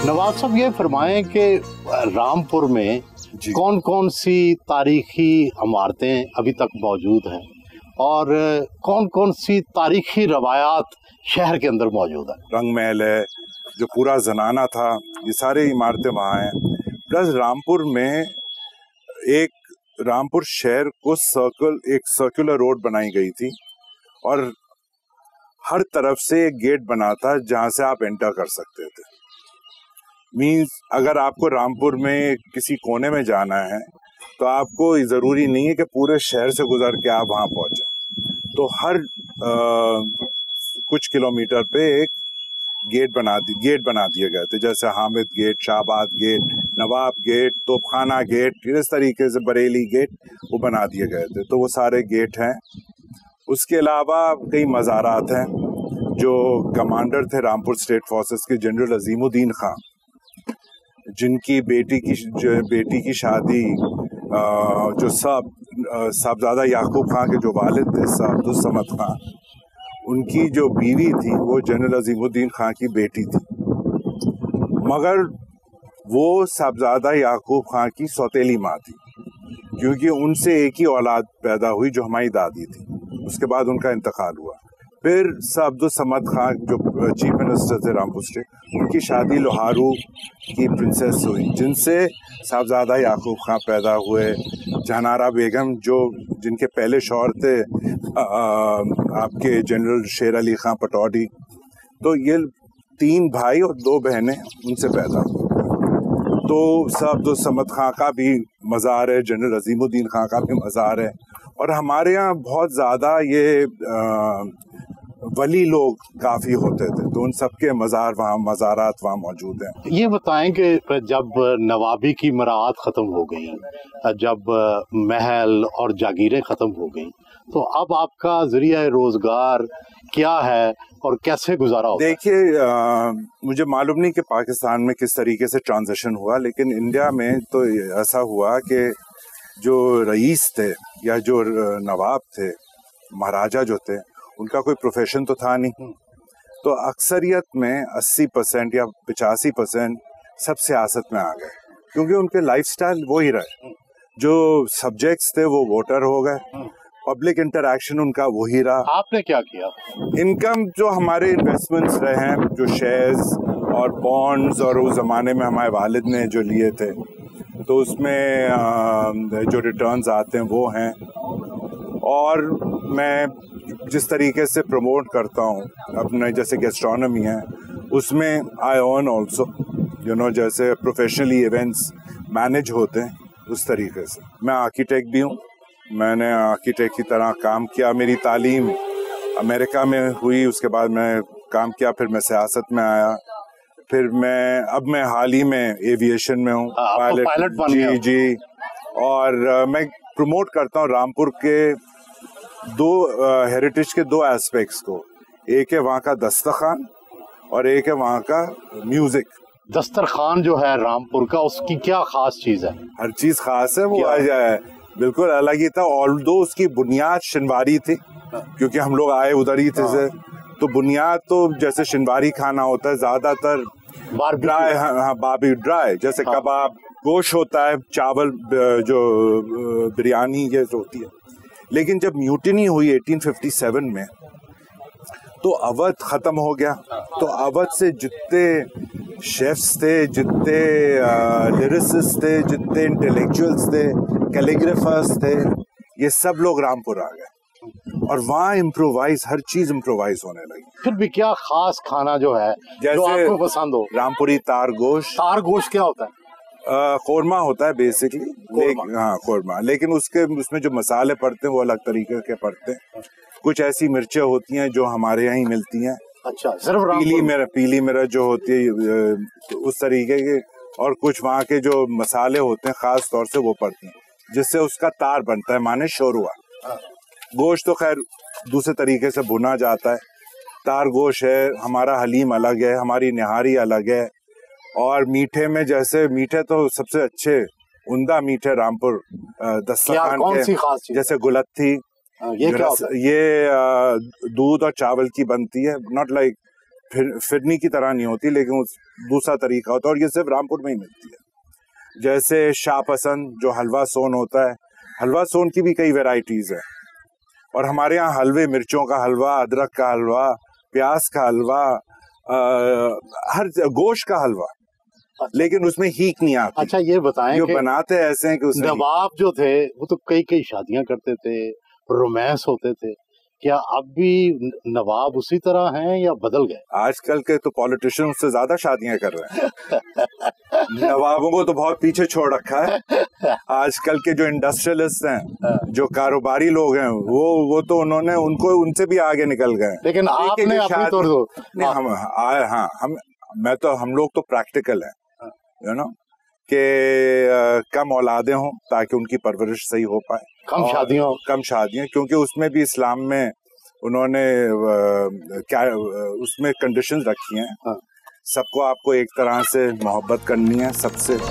नवाब साहब ये फरमाएं कि रामपुर में कौन कौन सी तारीखी इमारतें अभी तक मौजूद हैं और कौन कौन सी तारीखी रवायात शहर के अंदर मौजूद है। रंग महल है, जो पूरा जनाना था, ये सारी इमारतें वहाँ हैं। प्लस रामपुर में रामपुर शहर को एक सर्कुलर रोड बनाई गई थी और हर तरफ से एक गेट बना था जहाँ से आप एंटर कर सकते थे। मीन्स अगर आपको रामपुर में किसी कोने में जाना है तो आपको ज़रूरी नहीं है कि पूरे शहर से गुजर के आप वहाँ पहुँचे। तो हर कुछ किलोमीटर पे एक गेट बना दिए गए थे, जैसे हामिद गेट, शाहबाद गेट, नवाब गेट, तोपखाना गेट, इस तरीके से बरेली गेट वो बना दिए गए थे। तो वो सारे गेट हैं। उसके अलावा कई मज़ारात हैं। जो कमांडर थे रामपुर स्टेट फोर्सेस के, जनरल अजीमुद्दीन खां, जिनकी बेटी की शादी जो साहबजादा याकूब खां के जो वालिद थे अब्दुल समद खां, उनकी जो बीवी थी वो जनरल अजीमुद्दीन खां की बेटी थी, मगर वो साहबजादा याकूब खां की सौतेली माँ थी, क्योंकि उनसे एक ही औलाद पैदा हुई जो हमारी दादी थी। उसके बाद उनका इंतकाल हुआ। फिर अब्दुल समद खां जो चीफ मिनिस्टर थे रामपुर स्टेट, उनकी शादी लोहारू की प्रिंसेस हुई, जिनसे साहबजादा याकूब खां पैदा हुए। जहानारा बेगम जिनके पहले शौहर थे आपके जनरल शेर अली खां पटौडी। तो ये 3 भाई और 2 बहनें उनसे पैदा हुई। तो अब्दुल समद खां का भी मज़ार है, जनरल अजीमुद्दीन खां का भी मज़ार है। और हमारे यहाँ बहुत ज़्यादा ये वली लोग काफ़ी होते थे, तो उन सब के मज़ारात वहाँ मौजूद हैं। ये बताएं कि जब नवाबी की मराहत ख़त्म हो गई, जब महल और जागीरें ख़त्म हो गई, तो अब आपका ज़रिया रोज़गार क्या है और कैसे गुजारा होता है? देखिए, मुझे मालूम नहीं कि पाकिस्तान में किस तरीके से ट्रांजिशन हुआ, लेकिन इंडिया में तो ऐसा हुआ कि जो रईस थे या जो नवाब थे, महाराजा जो थे, उनका कोई प्रोफेशन तो था नहीं। तो अक्सरियत में 80% या 85% सब सियासत में आ गए, क्योंकि उनके लाइफस्टाइल वो ही रहे। जो सब्जेक्ट्स थे वो वोटर हो गए, पब्लिक इंटरैक्शन उनका वही रहा। आपने क्या किया? इनकम जो हमारे इन्वेस्टमेंट्स रहे हैं, जो शेयर्स और बॉन्ड्स, और उस ज़माने में हमारे वालिद ने जो लिए थे, तो उसमें जो रिटर्न्स आते हैं वो हैं। और मैं जिस तरीके से प्रमोट करता हूँ अपने, जैसे गैस्ट्रोनॉमी है, उसमें आई अर्न ऑल्सो, जैसे प्रोफेशनली इवेंट्स मैनेज होते हैं उस तरीके से। मैं आर्किटेक्ट भी हूँ, मैंने आर्किटेक्ट की तरह काम किया। मेरी तालीम अमेरिका में हुई, उसके बाद मैं काम किया, फिर मैं सियासत में आया, फिर अब मैं हाल ही में एविएशन में हूँ, पायलट बन गया। जी। और मैं प्रमोट करता हूँ रामपुर के हेरिटेज के 2 एस्पेक्ट्स को। एक है वहाँ का दस्तरखान और एक है वहाँ का म्यूजिक। दस्तरखान जो है रामपुर का, उसकी क्या खास चीज़ है? हर चीज़ खास है, वो बिल्कुल अलग ही था। ऑल्दो उसकी बुनियाद शिनवारी थी, क्योंकि हम लोग आए उधर ही थे से, तो बुनियाद तो जैसे शिनवारी खाना होता है, ज़्यादातर ड्राई, बारबेक्यू ड्राई, जैसे कबाब, गोश्त होता है, चावल, जो बिरयानी ये होती है। लेकिन जब म्यूटिनी हुई 1857 में, तो अवध ख़त्म हो गया। तो अवध से जितने शेफ्स थे, जितने लिरिसिस्ट थे, जितने इंटेलेक्चुअल्स थे, कैलीग्राफर्स थे, ये सब लोग रामपुर आ गए और वहाँ हर चीज़ इम्प्रोवाइज होने लगी। फिर भी क्या खास खाना जो है जो आपको पसंद हो? रामपुरी तार गोश्त क्या होता है? कोरमा होता है बेसिकली। हाँ, कोरमा। लेकिन उसमें जो मसाले पड़ते हैं वो अलग तरीके के पड़ते हैं। कुछ ऐसी मिर्चें होती हैं जो हमारे यहाँ ही मिलती हैं। अच्छा, सिर्फ पीली मिर्च जो होती है उस तरीके के, और कुछ वहाँ के जो मसाले होते हैं खास तौर से वो पड़ते हैं, जिससे उसका तार बनता है, माने शोरवा। गोश्त तो खैर दूसरे तरीके से भुना जाता है। तार गोश्त है, हमारा हलीम अलग है, हमारी निहारी अलग है। और मीठे में, जैसे मीठे तो सबसे अच्छे उमदा मीठे रामपुर दस्तरखान के, जैसे गुलत्थी, ये क्या होता है? ये दूध और चावल की बनती है, नॉट लाइक फिरनी की तरह नहीं होती, लेकिन दूसरा तरीका होता है, और ये सिर्फ रामपुर में ही मिलती है। जैसे शाह पसंद जो हलवा सोन होता है, हलवा सोन की भी कई वैरायटीज है, और हमारे यहाँ हलवे, मिर्चों का हलवा, अदरक का हलवा, प्याज का हलवा, हर गोश्त का हलवा, लेकिन उसमें हीक नहीं आती। अच्छा ये बताएं जो कि बनाते ऐसे हैं कि उसमें नवाब जो थे वो तो कई कई शादियां करते थे, रोमांस होते थे, क्या अब भी नवाब उसी तरह हैं या बदल गए? आजकल के तो पॉलिटिशियन उससे ज्यादा शादियां कर रहे हैं। नवाबों को तो बहुत पीछे छोड़ रखा है। आजकल के जो इंडस्ट्रियलिस्ट हैं, जो कारोबारी लोग हैं, वो तो उन्होंने उनसे भी आगे निकल गए। लेकिन आपने अपनी तौर नहीं, हम लोग तो प्रैक्टिकल हैं, यू नो, कि कम औलादें हों ताकि उनकी परवरिश सही हो पाए, कम शादियां, क्योंकि उसमें भी इस्लाम में उन्होंने उसमें कंडीशंस रखी हैं। सबको आपको एक तरह से मोहब्बत करनी है सबसे।